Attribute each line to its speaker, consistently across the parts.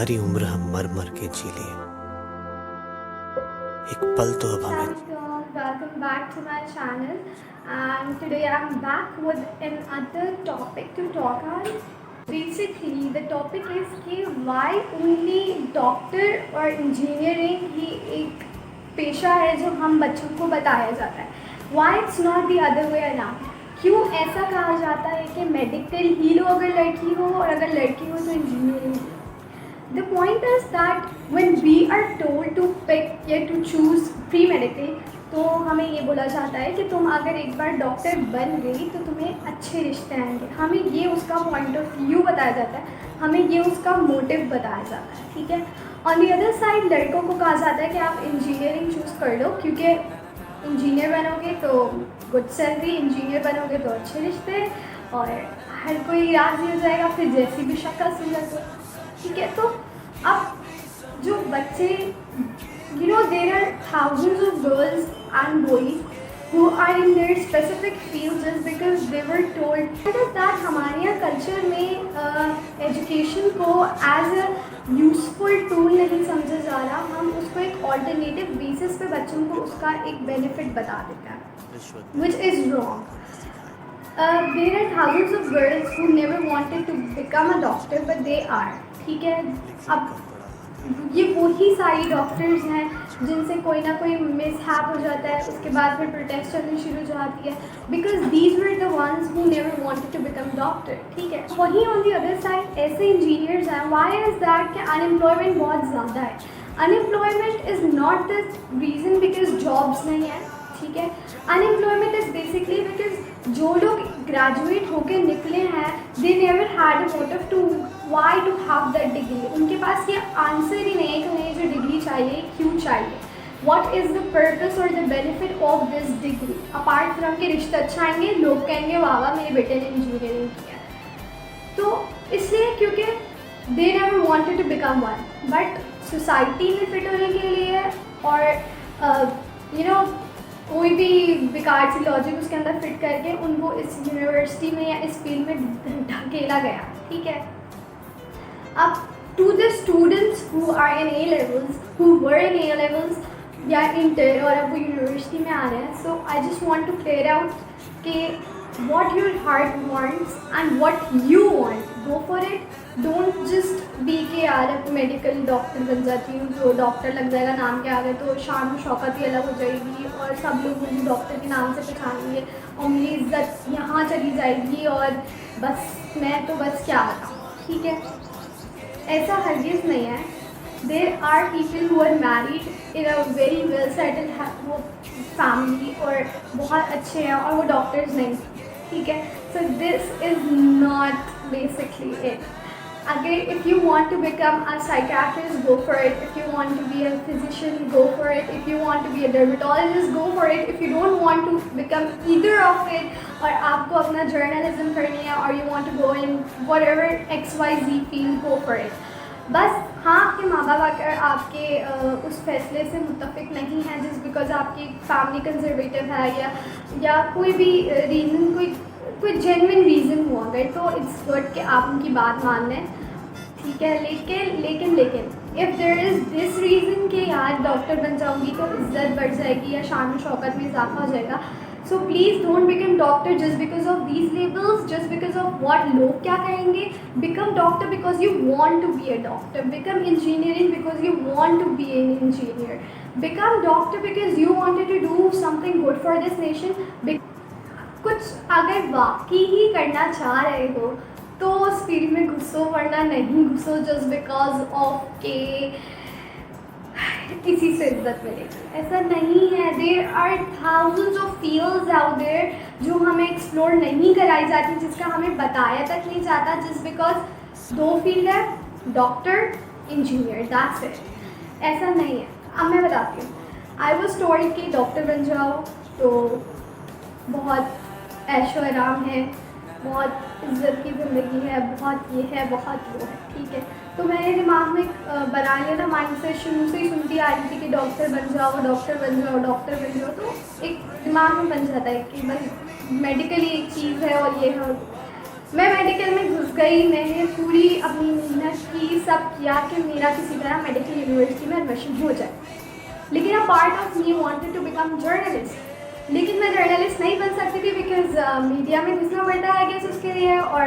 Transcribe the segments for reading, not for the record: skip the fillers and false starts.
Speaker 1: सारी उम्र हम मर मर के जी लिए, एक पल तो अब हमें।
Speaker 2: Welcome back to my channel, and today I'm back with another topic to talk on. Basically the topic is कि why only doctor और engineering ही एक पेशा है जो हम बच्चों को बताया जाता है, why it's not the other way around. क्यों ऐसा कहा जाता है कि मेडिकल ही लो अगर लड़की हो और अगर लड़की हो तो engineering. The point is that when we are told to pick या to choose pre-medical, तो हमें ये बोला जाता है कि तुम अगर एक बार डॉक्टर बन गई तो तुम्हें अच्छे रिश्ते आएंगे। हमें ये उसका पॉइंट ऑफ व्यू बताया जाता है, हमें ये उसका मोटिव बताया जाता है, ठीक है। ऑन दी अदर साइड लड़कों को कहा जाता है कि आप इंजीनियरिंग चूज़ कर लो, क्योंकि इंजीनियर बनोगे तो गुड सैलरी, इंजीनियर बनोगे तो अच्छे रिश्ते और हर कोई राज़ी हो जाएगा, फिर जैसी भी शक्ल सूरत हो, ठीक है। तो अब जो बच्चे there are thousands of girls and boys who are in their specific fields just because they were told that हमारे यहाँ कल्चर में एजुकेशन को एज अ यूजफुल टूल नहीं समझा जा रहा, हम उसको एक ऑल्टरनेटिव बेसिस पे बच्चों को उसका एक बेनिफिट बता देते हैं, which is wrong. There are thousands of girls who never wanted to become a doctor but they are, ठीक है। अब ये वही सारी डॉक्टर्स हैं जिनसे कोई ना कोई मिसहैप हो जाता है, उसके बाद फिर प्रोटेस्ट चलनी शुरू हो जाती है, because these were the ones who never wanted to become doctor, ठीक है। वहीं ऑन दी अदर साइड ऐसे इंजीनियर्स हैं, व्हाई इज़ दैट कि अनएम्प्लॉयमेंट बहुत ज़्यादा है। Unemployment is not the reason because jobs नहीं है, ठीक है। अनएम्प्लॉयमेंट इज़ बेसिकली बिकॉज जो लोग ग्रेजुएट होकर निकले हैं they never had a motive to why to have that degree. उनके पास ये आंसर ही नहीं है कि उन्हें जो डिग्री चाहिए क्यों चाहिए, व्हाट इज़ द पर्पस और the benefit of this degree, apart from के रिश्ते अच्छा आएंगे, लोग कहेंगे वाह वाह मेरे बेटे ने इंजीनियरिंग किया। तो इसलिए क्योंकि they never wanted to become one, but society में फिट होने के लिए और कोई भी बेकार सी लॉजिक उसके अंदर फिट करके उनको इस यूनिवर्सिटी में या इस फील्ड में ढकेला गया, ठीक है। अब to the students who are in A levels, who were in A levels या इंटर और अब वो यूनिवर्सिटी में आ रहे हैं, so I just want to clear out कि what your heart wants and what you want, go for it. Don't just be कि यार अब मेडिकल डॉक्टर बन जाती हूँ, जो डॉक्टर लग जाएगा नाम के आगे तो शान शौकत ही अलग हो जाएगी और सब लोग मुझे डॉक्टर के नाम से पहचानेंगे और मेरी इज्जत यहाँ चली जाएगी और बस मैं तो बस क्या बताऊँ, ठीक है। ऐसा हरगिज़ नहीं है। There are people who are married in a very well settled वो फैमिली और बहुत अच्छे हैं और वो डॉक्टर्स नहीं, ठीक है। So this is not basically it. अगर if you want to become a psychiatrist go for it, if you want to be a physician go for it, if you want to be a dermatologist go for it, if you don't want to become either of it और आपको अपना journalism करनी है और you want to go in whatever XYZ field go for it. बस हाँ, आपके माँ बाप अगर आपके उस फैसले से मुत्तफिक नहीं है जस्ट बिकॉज आपकी फैमिली कंजर्वेटिव है या कोई भी रीज़न कोई जेन्युइन रीज़न हुआ अगर, तो इट्स गुड कि आप उनकी बात मान लें, ठीक है। लेकिन if there is this reason कि यार डॉक्टर बन जाऊँगी तो इज्जत बढ़ जाएगी या शान शौकत में इजाफा हो जाएगा, so please don't become doctor just because of these labels, just because of what लोग क्या कहेंगे। Become doctor because you want to be a doctor, become engineering because you want to be an engineer, become doctor because you wanted to do something good for this nation. कुछ अगर वाकई ही करना चाह रहे हो तो उस फील्ड में घुसो, वरना नहीं घुसो जस्ट बिकॉज ऑफ के किसी से इज्जत मिलेगी, ऐसा नहीं है। There are thousands of fields out there जो हमें एक्सप्लोर नहीं कराई जाती, जिसका हमें बताया तक नहीं जाता, जस्ट बिकॉज दो फील्ड है, डॉक्टर इंजीनियर, दैट्स इट। ऐसा नहीं है। अब मैं बताती हूँ, आई वाज टोल्ड कि डॉक्टर बन जाओ तो बहुत ऐशो आराम है, बहुत इज्जत की ज़िंदगी है, बहुत ये है बहुत वो है, ठीक है। तो मैंने दिमाग में बना लिया था, माइंड से शुरू से ही सुनती आ रही थी कि डॉक्टर बन जाओ डॉक्टर बन जाओ डॉक्टर बन जाओ, तो एक दिमाग में बन जाता है कि भाई मेडिकल ही एक चीज़ है और ये है। मैं मेडिकल में घुस गई, मैंने पूरी अपनी मेहनत की, सब किया कि मेरा किसी तरह मेडिकल यूनिवर्सिटी में एडमिशन हो जाए। लेकिन a part of me wanted to become journalist, लेकिन मैं जर्नलिस्ट नहीं बन सकती थी बिकॉज मीडिया में घुसना पड़ता है गेस उसके लिए, और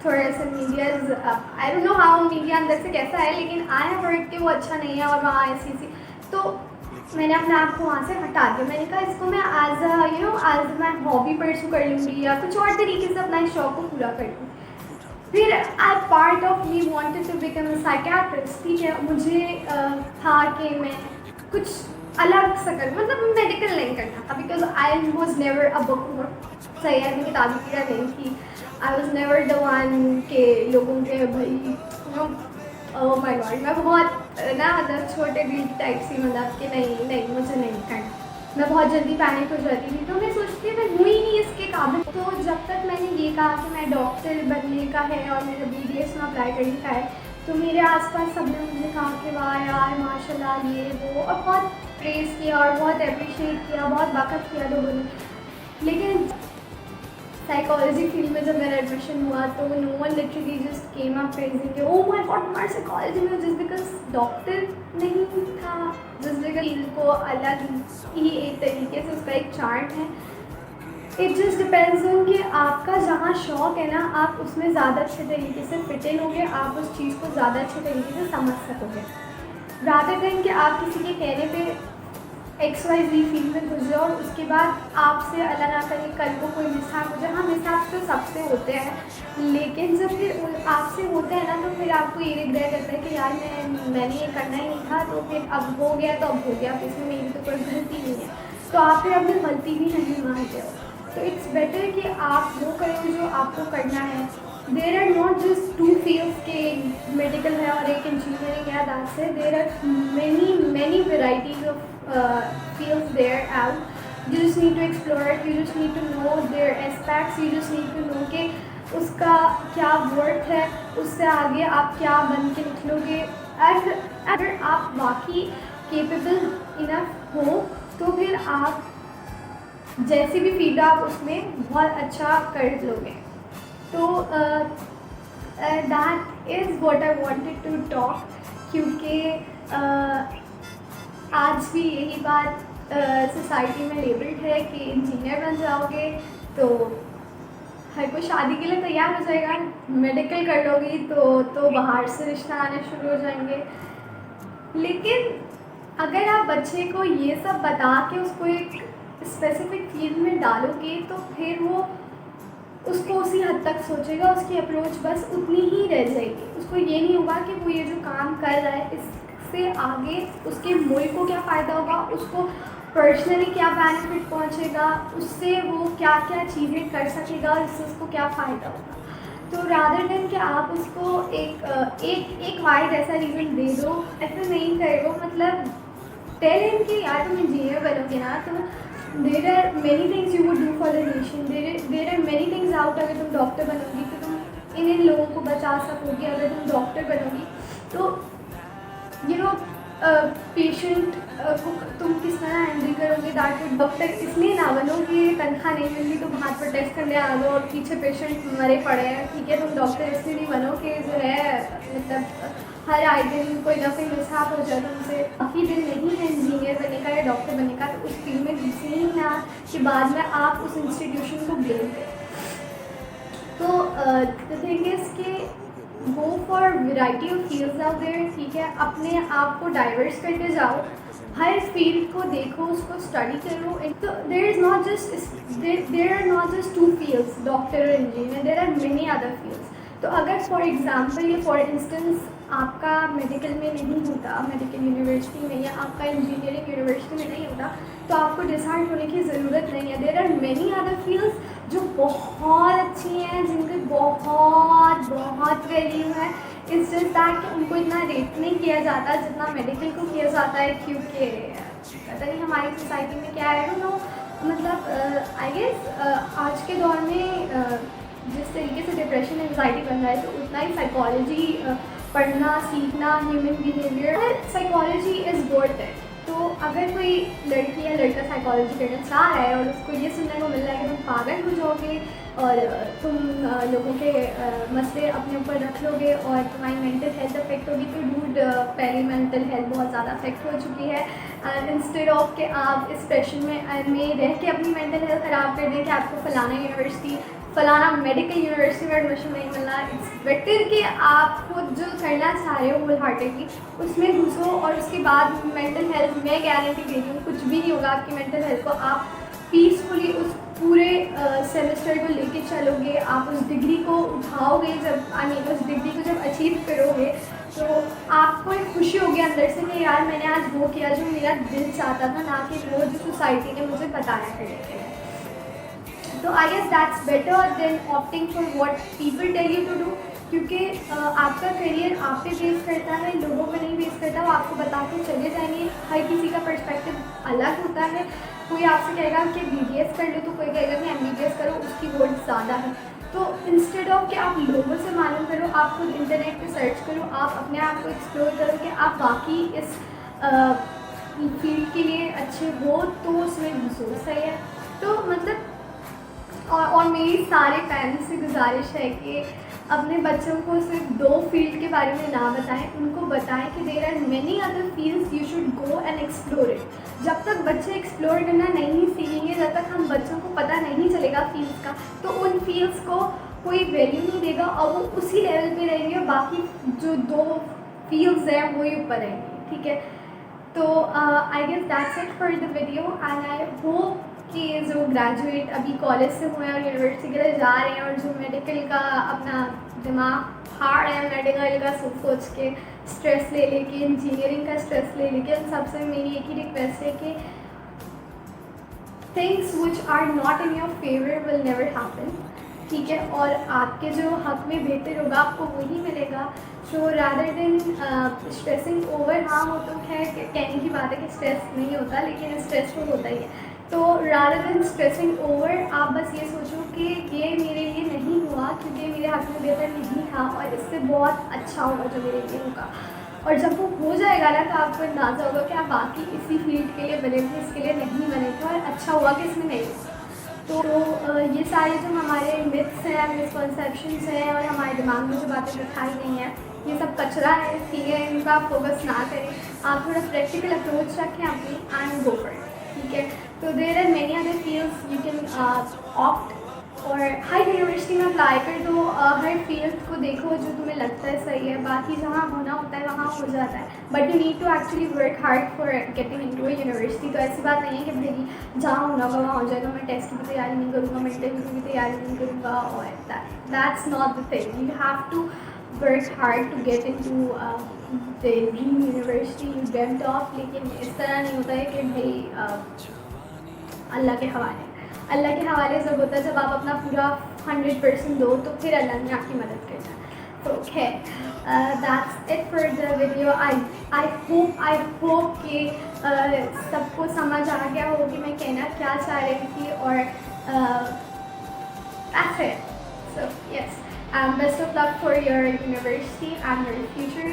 Speaker 2: थोड़ा सा media I don't know how media अंदर से कैसा है, लेकिन आई हैव हर्ड कि वो अच्छा नहीं है और वहाँ ऐसी तो मैंने अपने आप को वहाँ से हटा दिया। मैंने कहा इसको मैं एज मैं हॉबी परसू कर लूँगी या कुछ और तरीके से अपना शौक को पूरा कर लूँ। फिर I part of me wanted to become a psychiatrist, ठीक है, मुझे था कि मैं कुछ अलग सा करूँ, मतलब मेडिकल नहीं करना था because I was never a book सही है, मैं किताबी कीड़ा नहीं थी। I was never the one के लोगों के भाई ओह माय गॉड, मैं बहुत ना मतलब छोटे दिल की टाइप सी, मतलब कि नहीं नहीं मुझे नहीं करना, मैं बहुत जल्दी पैनिक हो जाती थी। तो मैं सोचती मैं हुई नहीं इसके काबिल। तो जब तक मैंने ये कहा कि मैं डॉक्टर बनने का है और मेरा BDS में अप्लाई करने का है, तो मेरे आसपास सब ने मुझे कहा कि वाह यार माशाल्लाह ये वो, और बहुत प्रेज़ किया और बहुत अप्रिशिएट किया, बहुत वक़्त किया लोगों ने। लेकिन साइकोलॉजी फील्ड में जब मेरा एडमिशन हुआ तो no one literally just came up praising oh my god तुम्हारे साइकोलॉजी में, जस्ट बिकॉज डॉक्टर नहीं था, जस्ट बिकॉज फील्ड को अलग ही एक तरीके से उसका एक चार्ट है। इट जस्ट डिपेंड्स ऑन कि आपका जहाँ शौक है ना, आप उसमें ज़्यादा अच्छे तरीके से फिट इन होगे, आप उस चीज़ को ज़्यादा अच्छे तरीके से समझ सकोगे, रादर देन कि आप किसी के कहने पे XYZ फील्ड में घुस जाओ, उसके बाद आपसे अल्लाह ना करे कल को कोई मिसहैप हो जाए। हाँ, मिसहैप तो सबसे होते हैं, लेकिन जब फिर आपसे होते हैं ना तो फिर आपको ये रिग्रेट रहता है कि यार मैंने ये करना ही नहीं था, तो फिर अब हो गया तो अब हो गया, फिर इसमें मेरी तो कोई गलती नहीं है, तो आप फिर अपनी गलती भी नहीं मानते हो। तो इट्स बेटर कि आप वो करें जो आपको करना है। There are not just two fields के मेडिकल है और एक इंजीनियरिंग है, that's it. There are many varieties of fields there out. You just need to explore it, you just need to know their aspects, you just need to know कि उसका क्या worth है, उससे आगे आप क्या बन के निकलोगे। अगर आप वाकई केपेबल इनफ हो तो फिर आप जैसी भी फील्ड आप उसमें बहुत अच्छा कर लोगे। तो that is what I wanted to talk, क्योंकि आज भी यही बात सोसाइटी में लेबल्ड है कि इंजीनियर बन जाओगे तो हर कोई शादी के लिए तैयार हो जाएगा, मेडिकल कर लोगी तो बाहर से रिश्ता आने शुरू हो जाएंगे। लेकिन अगर आप बच्चे को ये सब बता के उसको एक स्पेसिफिक फील्ड में डालोगे तो फिर वो उसको उसी हद तक सोचेगा, उसकी अप्रोच बस उतनी ही रह जाएगी। उसको ये नहीं होगा कि वो ये जो काम कर रहा है इससे आगे उसके मुल्क को क्या फ़ायदा होगा, उसको पर्सनली क्या बेनिफिट पहुंचेगा, उससे वो क्या क्या चीज़ें कर सकेगा और इससे उसको क्या फ़ायदा होगा। तो रादर देन कि आप उसको एक वाइड ऐसा रीज़न दे दो, ऐसा नहीं करो, मतलब टेल हिम कि यार तुम इंजीनियर बनोगे ना तो there are many things you would do for the nation, there are many things out. अगर तुम डॉक्टर बनोगी तो तुम इन लोगों को बचा सकोगे, अगर तुम डॉक्टर बनोगी तो पेशेंट को तुम किस तरह हैंडल करोगे। दैट डॉक्टर इसलिए ना बनो कि तनख्वाह नहीं मिलती तो हाथ पर टेस्ट करने आ दो और पीछे पेशेंट मरे पड़े हैं, ठीक है। तुम डॉक्टर इसलिए नहीं बनो कि जो है मतलब हर आए दिन कोई ना कोई मिसहैप हो जाए, तुमसे काफ़ी दिन नहीं है इंजीनियर बनने का या डॉक्टर बनने का, तो उस फील्ड में घुसे ही ना कि बाद में आप उस इंस्टीट्यूशन को ब्लेम करें। तो द थिंग इज़ कि go for variety of fields out there, ठीक है। अपने आप को डाइवर्स करते जाओ, हर फील्ड को देखो, उसको स्टडी करो। तो there are not just two fields, doctor और engineer, there are many other fields. तो अगर फॉर एग्जाम्पल या फॉर इंस्टेंस आपका मेडिकल में नहीं होता, मेडिकल यूनिवर्सिटी में, या आपका इंजीनियरिंग यूनिवर्सिटी में नहीं होता, तो आपको डिसहार्ट होने की ज़रूरत नहीं है। There are many other fields जो बहुत अच्छी हैं, जिनकी बहुत वैल्यू है। इट्स जस्ट दैट कि उनको इतना रेट नहीं किया जाता जितना मेडिकल को किया जाता है, क्योंकि पता नहीं हमारी सोसाइटी में क्या है, नो मतलब आई गेस आज के दौर में जिस तरीके से डिप्रेशन एंजाइटी बन रहा है, तो उतना ही साइकोलॉजी पढ़ना सीखना, human behaviour, psychology is worth it, तो अगर कोई लड़की या लड़का साइकोलॉजी करना चाह रहा है और उसको ये सुनने को मिल रहा है कि तुम पागल हो जाओगे और तुम लोगों के मसले अपने ऊपर रख लोगे और तुम्हारी मेंटल हेल्थ अफेक्ट होगी, तो डूड पहले मेंटल हेल्थ बहुत ज़्यादा अफेक्ट हो चुकी है। एंड इंस्टेड ऑफ कि आप इस प्रेशर में रह के अपनी मेंटल हेल्थ ख़राब कर दें कि आपको फ़लाना यूनिवर्सिटी, फ़लाना मेडिकल यूनिवर्सिटी में एडमिशन नहीं मिलना, इट्स बेटर कि आप खुद जो करना चाह रहे हो होल हार्टेडली उसमें घुसो और उसके बाद मेंटल हेल्थ मैं गारंटी दे रही हूँ कुछ भी नहीं होगा आपकी मेंटल हेल्थ को। आप पीसफुली उस पूरे सेमेस्टर को लेके चलोगे, आप उस डिग्री को उठाओगे, जब उस डिग्री को जब अचीव करोगे तो आपको एक खुशी होगी अंदर से कि यार मैंने आज वो किया जो मेरा दिल चाहता था, ना कि वो जो सोसाइटी ने मुझे बताया करने के लिए। तो I guess that's better than opting for what people tell you to do, क्योंकि आपका करियर आप पे बेस करता है, लोगों पे नहीं बेस करता। वो आपको बता के चले जाएंगे, हर किसी का पर्सपेक्टिव अलग होता है। कोई आपसे कहेगा कि BBS कर लो, तो कोई कहेगा कि MBBS करो, उसकी वोट ज़्यादा है। तो इंस्टेड ऑफ कि आप लोगों से मालूम करो, आप खुद इंटरनेट पे सर्च करो, आप अपने आप को एक्सप्लोर करो कि आप बाकी इस फील्ड के लिए अच्छे हो तो उसमें घुसो, सही है। तो मतलब और मेरी सारे पेरेंट्स से गुजारिश है कि अपने बच्चों को सिर्फ 2 फील्ड के बारे में ना बताएं, उनको बताएं कि there are many other fields, you should go and explore it. जब तक बच्चे एक्सप्लोर करना नहीं सीखेंगे, जब तक हम बच्चों को पता नहीं चलेगा फील्ड्स का, तो उन फील्ड्स को कोई वैल्यू नहीं देगा और वो उसी लेवल पे रहेंगे और बाकी जो 2 फील्ड्स हैं वही ऊपर रहेंगे, ठीक है। तो I guess that's it for the video and I hope कि जो ग्रेजुएट अभी कॉलेज से हुए हैं और यूनिवर्सिटी के लिए जा रहे हैं और जो मेडिकल का अपना दिमाग हार्ड है मेडिकल का सोच के स्ट्रेस ले लेके, इंजीनियरिंग का स्ट्रेस ले लेके, उन सबसे मेरी एक ही रिक्वेस्ट है कि things which are not in your favour will never happen, ठीक है। और आपके जो हक में बेहतर होगा आपको वही मिलेगा। So rather than stressing over, हाँ वो तो है कहने की बात है कि स्ट्रेस नहीं होता, लेकिन स्ट्रेस तो होता ही है। तो रादर देन स्ट्रेसिंग ओवर, आप बस ये सोचो कि ये मेरे लिए नहीं हुआ क्योंकि मेरे हाथ में बेहतर नहीं था और इससे बहुत अच्छा होगा जो मेरे लिए होगा। और जब वो हो जाएगा ना तो आपको अंदाज़ा होगा कि आप बाकी इसी फील्ड के लिए बने थे, इसके लिए नहीं बने थे और अच्छा हुआ कि इसमें नहीं हुआ। तो ये सारे जो हमारे मिथ्स हैं, मिसकॉन्सेप्शंस हैं और हमारे दिमाग में जो बातें दिखाई गई हैं, ये सब कचरा है, ठीक है। इनका आप फोकस ना करें, आप थोड़ा प्रैक्टिकल अप्रोच रखें अपनी एंड गो फॉर इट, ठीक है। तो there are many other fields you can opt, और हर यूनिवर्सिटी में अप्लाई कर दो, हर फील्ड को देखो जो तुम्हें लगता है सही है, बाकी जहाँ होना होता है वहाँ हो जाता है। But you need to actually work hard for getting into a university. तो ऐसी बात नहीं है कि भाई जहाँ होना होगा वहाँ हो जाएगा, मैं टेस्ट की भी तैयारी नहीं करूँगा, मैं इंटरव्यू की भी तैयारी नहीं करूँगा, और that's not the thing. You have to work hard to get into the dream university you dreamed of. लेकिन इस तरह नहीं होता है कि भाई अल्लाह के हवाले जब होता है, जब आप अपना पूरा 100% दो तो फिर अल्लाह ने आपकी मदद करना है। तो okay, that's it for the video. I hope कि सबको समझ आ गया हो कि मैं कहना क्या चाह रही थी, और that's it. So yes, best of luck for your university and your future